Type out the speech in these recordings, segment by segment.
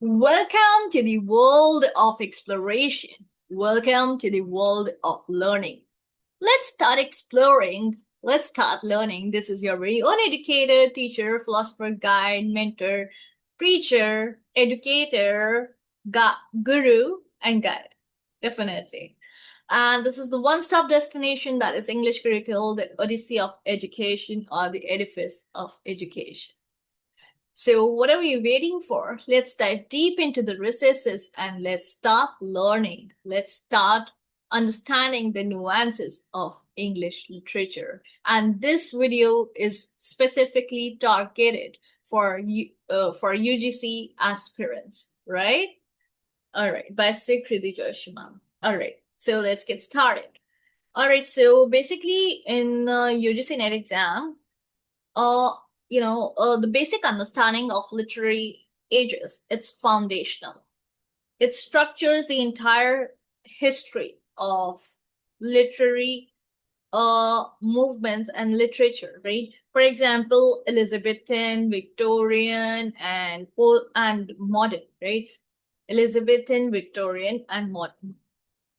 Welcome to the world of exploration. Welcome to the world of learning. Let's start exploring. Let's start learning. This is your very own educator, teacher, philosopher, guide, mentor, preacher, educator, guru, and guide. Definitely. And this is the one stop destination that is English curricle, the Odyssey of education, or the edifice of education. So, what are we waiting for? Let's dive deep into the recesses and let's start learning. Let's start understanding the nuances of English literature. And this video is specifically targeted for UGC aspirants, right? All right, by Sukriti Joshi ma'am. All right, so let's get started. All right, so basically in UGC NET exam, uh, the basic understanding of literary ages, it's foundational. It structures the entire history of literary movements and literature, right? For example, Elizabethan, Victorian, and modern, right? Elizabethan, Victorian, and modern,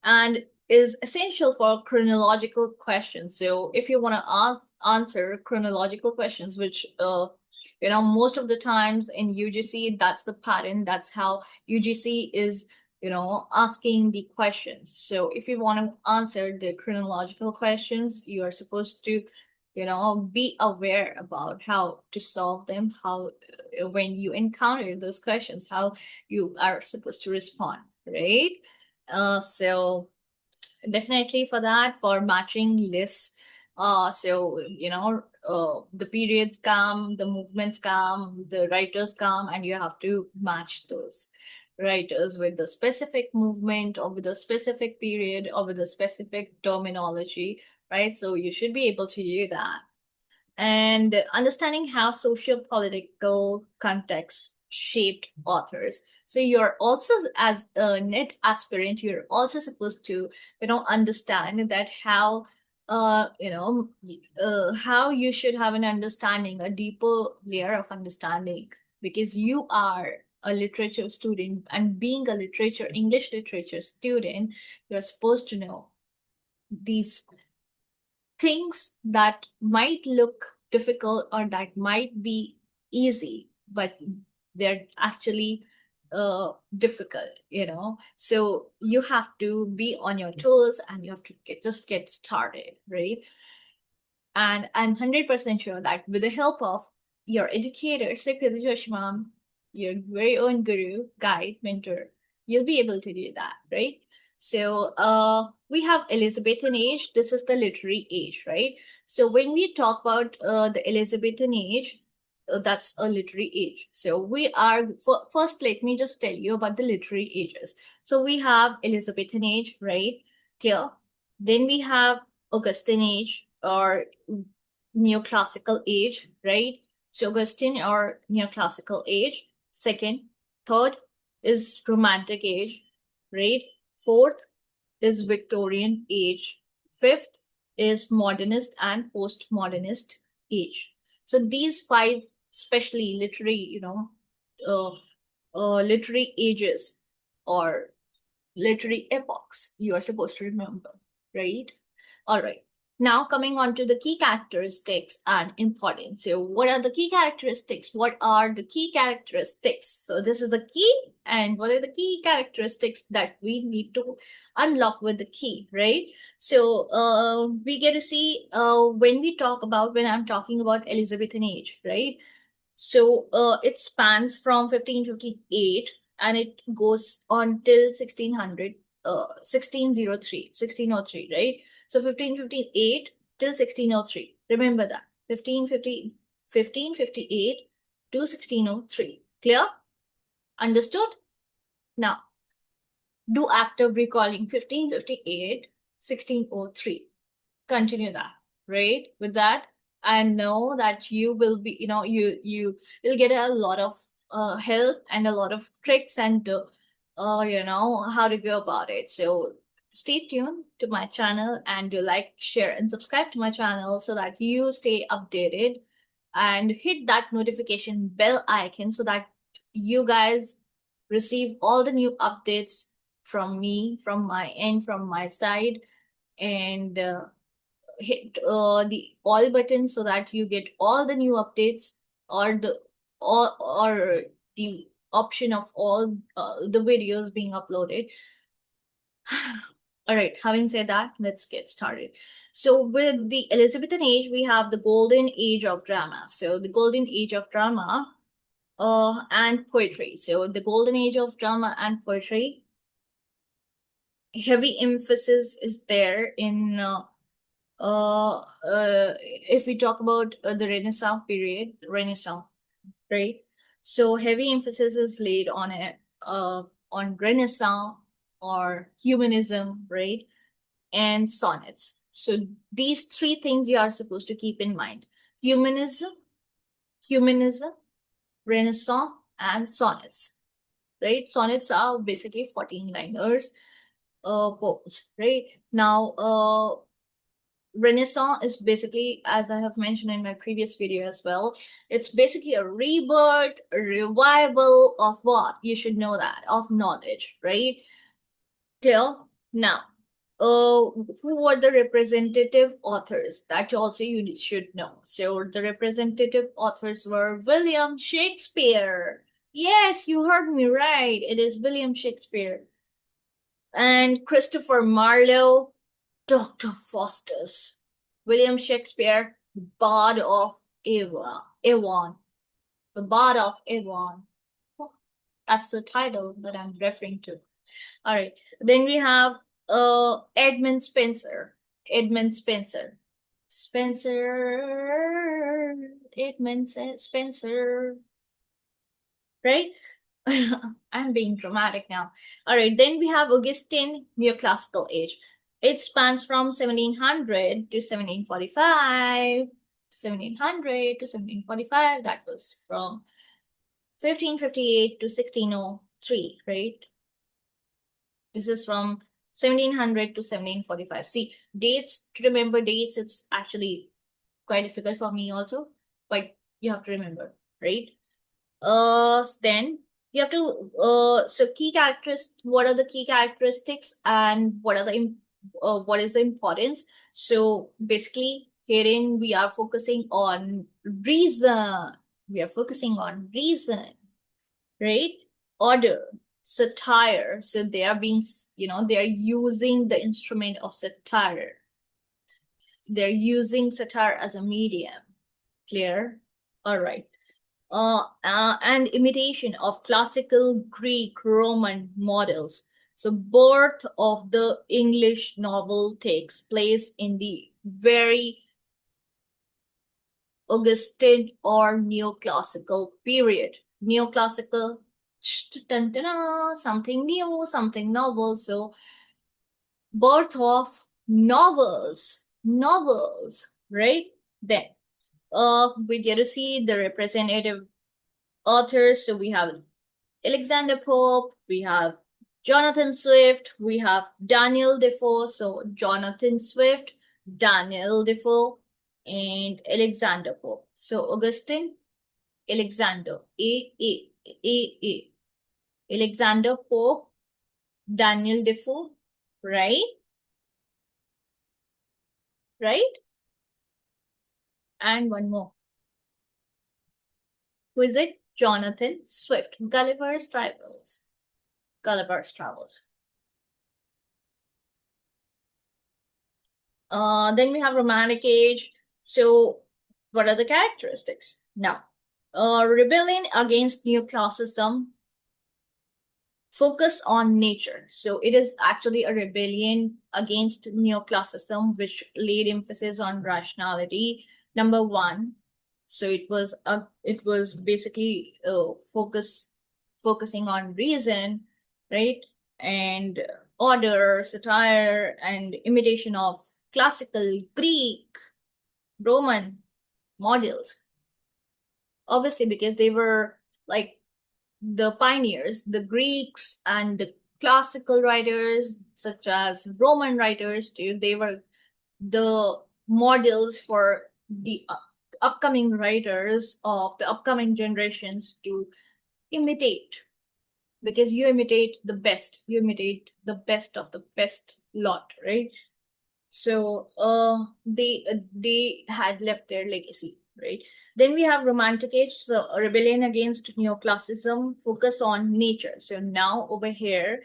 and is essential for chronological questions. So if you want to answer chronological questions, which most of the times in UGC, that's the pattern. That's how UGC is, asking the questions. So if you want to answer the chronological questions, you are supposed to, be aware about how to solve them, how when you encounter those questions, how you are supposed to respond, right? So definitely for that, for matching lists. The periods come, the movements come, the writers come, and you have to match those writers with the specific movement or with a specific period or with a specific terminology, right? So you should be able to do that. And understanding how socio-political contexts shaped authors. So you're also, as a NET aspirant, you're also supposed to, understand that how you should have an understanding, a deeper layer of understanding, because you are a literature student, and being a English literature student, you're supposed to know these things that might look difficult or that might be easy, but they're actually difficult, So you have to be on your toes and you have to just get started, right? And I'm 100% sure that with the help of your educator, Sukriti Joshimam, your very own guru, guide, mentor, you'll be able to do that, right? So we have Elizabethan age. This is the literary age, right? So when we talk about the Elizabethan age, that's a literary age. So we are, first, let me just tell you about the literary ages. So we have Elizabethan age, right? Clear. Then we have Augustan age, or neoclassical age, right? So Augustine or neoclassical age. Second, third is romantic age, right? Fourth is Victorian age. Fifth is modernist and postmodernist age. So these five, especially literary, uh, literary ages or literary epochs, you are supposed to remember, right? All right. Now coming on to the key characteristics and importance. So what are the key characteristics? What are the key characteristics? So this is the key, and what are the key characteristics that we need to unlock with the key, right? So we get to see when I'm talking about Elizabethan age, right? So it spans from 1558 and it goes on till 1600, 1603, right? So 1558 till 1603. Remember that. 1558 to 1603. Clear? Understood? Now, do after recalling 1558, 1603. Continue that, right? With that, I know that you will be, you will get a lot of help and a lot of tricks and how to go about it. So stay tuned to my channel and do like, share, and subscribe to my channel so that you stay updated, and hit that notification bell icon so that you guys receive all the new updates from me, from my end, from my side, and hit the all button so that you get all the new updates, or or the option of all the videos being uploaded. All right, having said that, let's get started. So, with the Elizabethan age, we have the golden age of drama. So, the golden age of drama and poetry. So, the golden age of drama and poetry, heavy emphasis is there in if we talk about the Renaissance period, Renaissance, right? So heavy emphasis is laid on it, on Renaissance or humanism, right? And sonnets. So these three things you are supposed to keep in mind: humanism, humanism, Renaissance, and sonnets. Right? Sonnets are basically 14-liners poems, right? Now, Renaissance is basically, as I have mentioned in my previous video as well, it's basically a rebirth, a revival of what? You should know that, of knowledge, right? Clear? Now, who were the representative authors? That also you should know. So the representative authors were William Shakespeare. Yes, you heard me right. It is William Shakespeare. And Christopher Marlowe, Dr. Faustus, William Shakespeare, Bard of Avon, the Bard of Avon. That's the title that I'm referring to. All right. Then we have Edmund Spenser. Edmund Spenser. Spencer. Edmund Spenser. Right? I'm being dramatic now. All right. Then we have Augustine Neoclassical Age. It spans from 1700 to 1745. 1700 to 1745. That was from 1558 to 1603, right? This is from 1700 to 1745. See, dates, to remember dates, it's actually quite difficult for me also, but you have to remember, right? Then you have to, so key characteristics, what are the key characteristics and what are the, what is the importance? So basically, herein we are focusing on reason. We are focusing on reason, right? Order, satire. So they are being, they are using the instrument of satire. They're using satire as a medium. Clear? All right. And imitation of classical Greek Roman models. So birth of the English novel takes place in the very Augustan or neoclassical period. Neoclassical, something new, something novel. So birth of novels, right? Then we get to see the representative authors. So we have Alexander Pope, we have Jonathan Swift, we have Daniel Defoe. So Jonathan Swift, Daniel Defoe, and Alexander Pope. So Augustine, Alexander, A. Alexander Pope, Daniel Defoe, right? Right? And one more. Who is it? Jonathan Swift, Gulliver's Travels. Gulliver's Travels. Then we have Romantic Age. So, what are the characteristics? Now, rebellion against neoclassicism, focus on nature. So, it is actually a rebellion against neoclassicism, which laid emphasis on rationality. Number one. So it was basically focusing on reason, right? And order, satire, and imitation of classical Greek, Roman models. Obviously, because they were like the pioneers, the Greeks and the classical writers, such as Roman writers, too, they were the models for the upcoming writers of the upcoming generations to imitate, because you imitate the best. You imitate the best of the best lot, right? So they had left their legacy, right? Then we have Romantic Age, the rebellion against neoclassicism, focus on nature. So now over here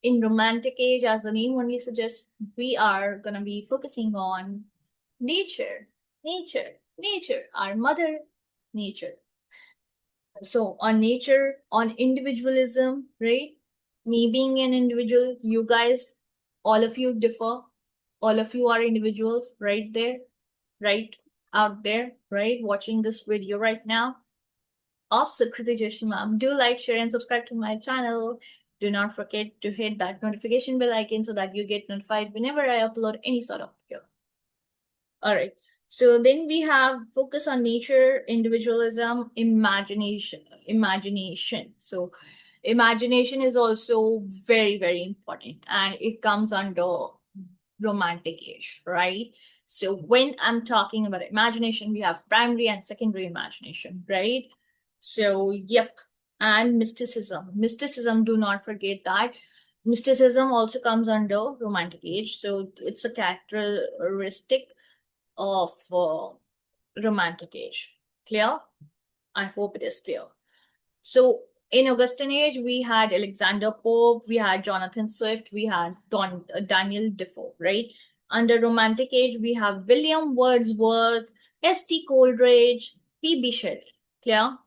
in Romantic Age, as the name only suggests, we are gonna be focusing on nature, nature, our mother nature. So on nature, on individualism, right? Me being an individual, you guys, all of you differ. All of you are individuals right there, right out there, right? Watching this video right now of Sukriti Joshi ma'am. Do like, share, and subscribe to my channel. Do not forget to hit that notification bell icon so that you get notified whenever I upload any sort of video. All right. So then we have focus on nature, individualism, imagination. So imagination is also very, very important, and it comes under Romantic Age, right? So when I'm talking about imagination, we have primary and secondary imagination, right? So, yep. And mysticism. Mysticism, do not forget that. Mysticism also comes under Romantic Age. So it's a characteristic of Romantic Age. Clear? I hope it is clear. So in Augustan Age, we had Alexander Pope, we had Jonathan Swift, we had Daniel Defoe, right? Under Romantic Age, we have William Wordsworth, S.T. Coleridge, P.B. Shelley. Clear?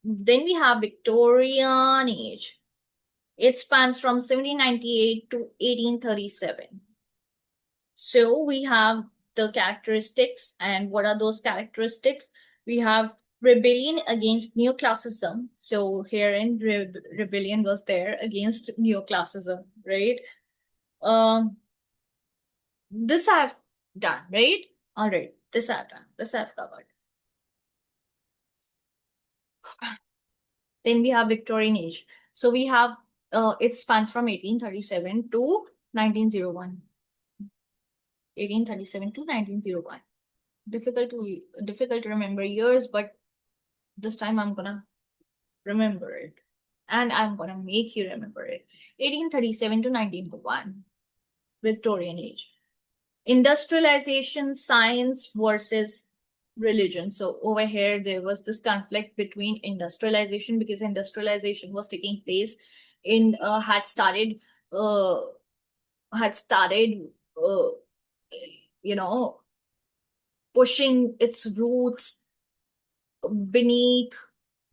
Then we have Victorian Age. It spans from 1798 to 1837. So we have the characteristics, and what are those characteristics? We have rebellion against neoclassicism. So herein rebellion was there against neoclassicism, right? Um, this I've done, right? All right, this I've done. This I've covered. Then we have Victorian Age. So we have it spans from 1837 to 1901. 1837 to 1901. Difficult to remember years, but this time I'm gonna remember it. And I'm gonna make you remember it. 1837 to 1901, Victorian Age. Industrialization, science versus religion. So over here, there was this conflict between industrialization, because industrialization was taking place in uh had started uh you know pushing its roots beneath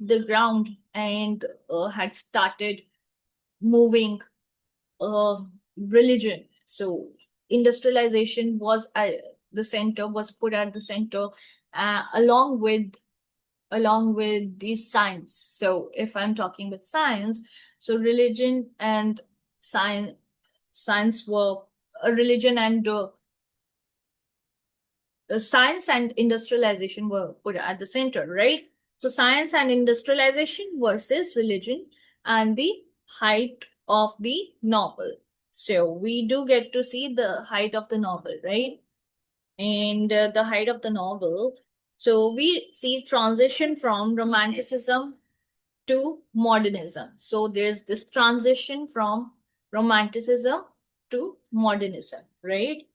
the ground, and had started moving uh, religion. So industrialization was the center, was put at the center, along with the science. So if I'm talking with science, so religion and science were religion and science and industrialization were put at the center, right? So science and industrialization versus religion, and the height of the novel. So we do get to see the height of the novel, right? And the height of the novel. So we see transition from romanticism to modernism. So there's this transition from romanticism to modernism, right?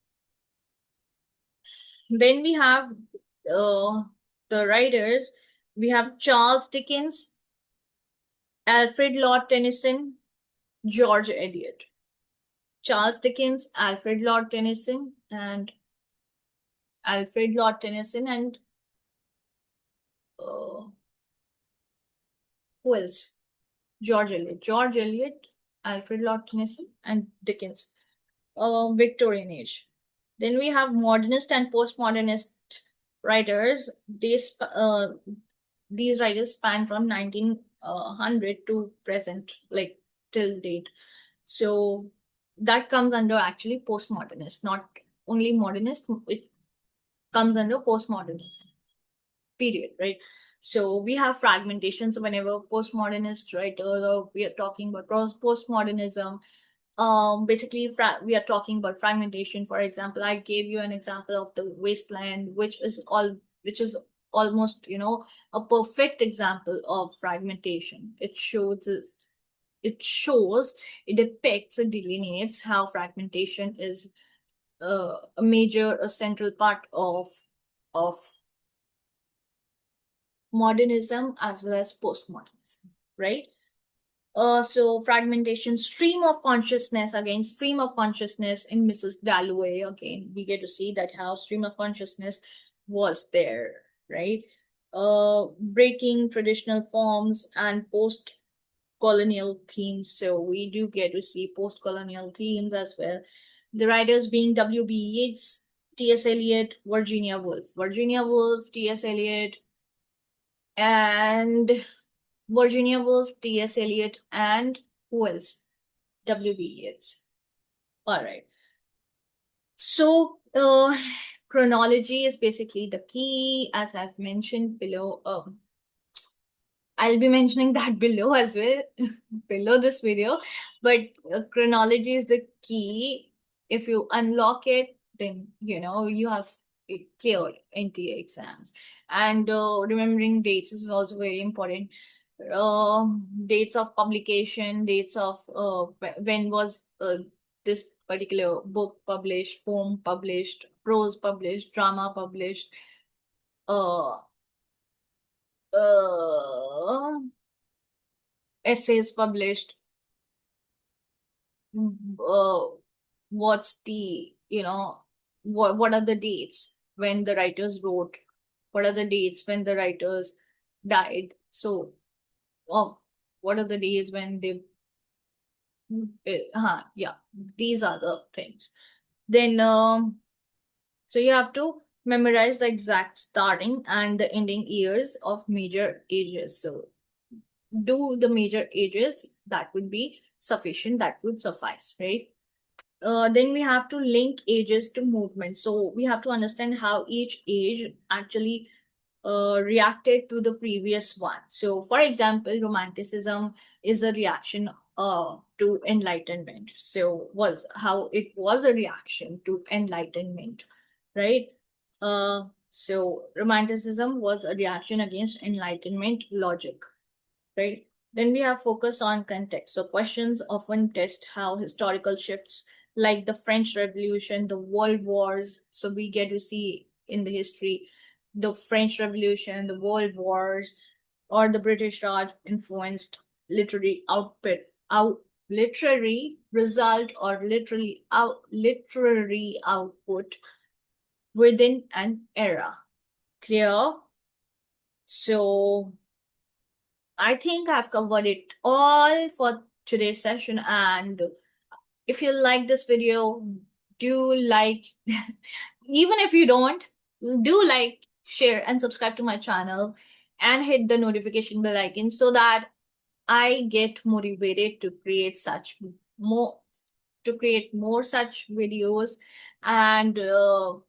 Then we have uh, the writers. We have Charles Dickens, Alfred Lord Tennyson, George Eliot. Charles Dickens, Alfred Lord Tennyson, and uh, who else? George Eliot. George Eliot, Alfred Lord Tennyson, and Dickens. Victorian Age. Then we have modernist and postmodernist writers. These writers span from 1900 to present, like till date. So that comes under actually postmodernist, not only modernist. It comes under postmodernism period, right? So we have fragmentation. So whenever postmodernist writers, or we are talking about postmodernism, basically we are talking about fragmentation. For example, I gave you an example of the wasteland, which is almost a perfect example of fragmentation. It shows it shows, it depicts, it delineates how fragmentation is a central part of modernism as well as postmodernism, right? So fragmentation, stream of consciousness, again, stream of consciousness in Mrs. Dalloway, again, we get to see that how stream of consciousness was there, right? Breaking traditional forms and post-colonial themes. So we do get to see post-colonial themes as well. The writers being W.B. Yeats, T.S. Eliot, Virginia Woolf. Virginia Woolf, T.S. Eliot, and Virginia Woolf, T.S. Eliot, and who else? W.B. Yeats. All right. So, chronology is basically the key, as I've mentioned below. I'll be mentioning that below as well, below this video. But chronology is the key. If you unlock it, then you have it cleared NTA exams. And remembering dates is also very important. Dates of publication, dates of when was this particular book published, poem published, prose published, drama published, uh, uh, essays published, uh, what's the what are the dates when the writers wrote, what are the dates when the writers died, so what are the days when they yeah, these are the things. Then so you have to memorize the exact starting and the ending years of major ages. So do the major ages, that would be sufficient, that would suffice, right? Then we have to link ages to movement. So we have to understand how each age actually reacted to the previous one. So, for example, Romanticism is a reaction to Enlightenment. So, was how it was a reaction to Enlightenment, right? So Romanticism was a reaction against Enlightenment logic, right? Then we have focus on context. So questions often test how historical shifts like the French Revolution, the World Wars. So we get to see in the history the French Revolution, the World Wars, or the British Raj influenced literary result or literary output within an era. Clear? So I think I've covered it all for today's session. And if you like this video, do like, even if you don't, do like, share, and subscribe to my channel and hit the notification bell icon so that I get motivated to create more more such videos and to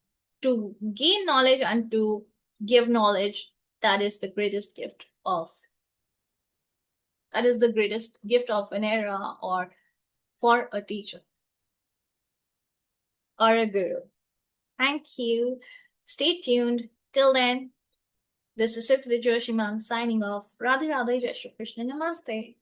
gain knowledge and to give knowledge. That is the greatest gift of an era or for a teacher or a guru. Thank you. Stay tuned. Till then, this is Sukriti Joshiman signing off. Radhe Radhe, Jai Shri Krishna, Namaste.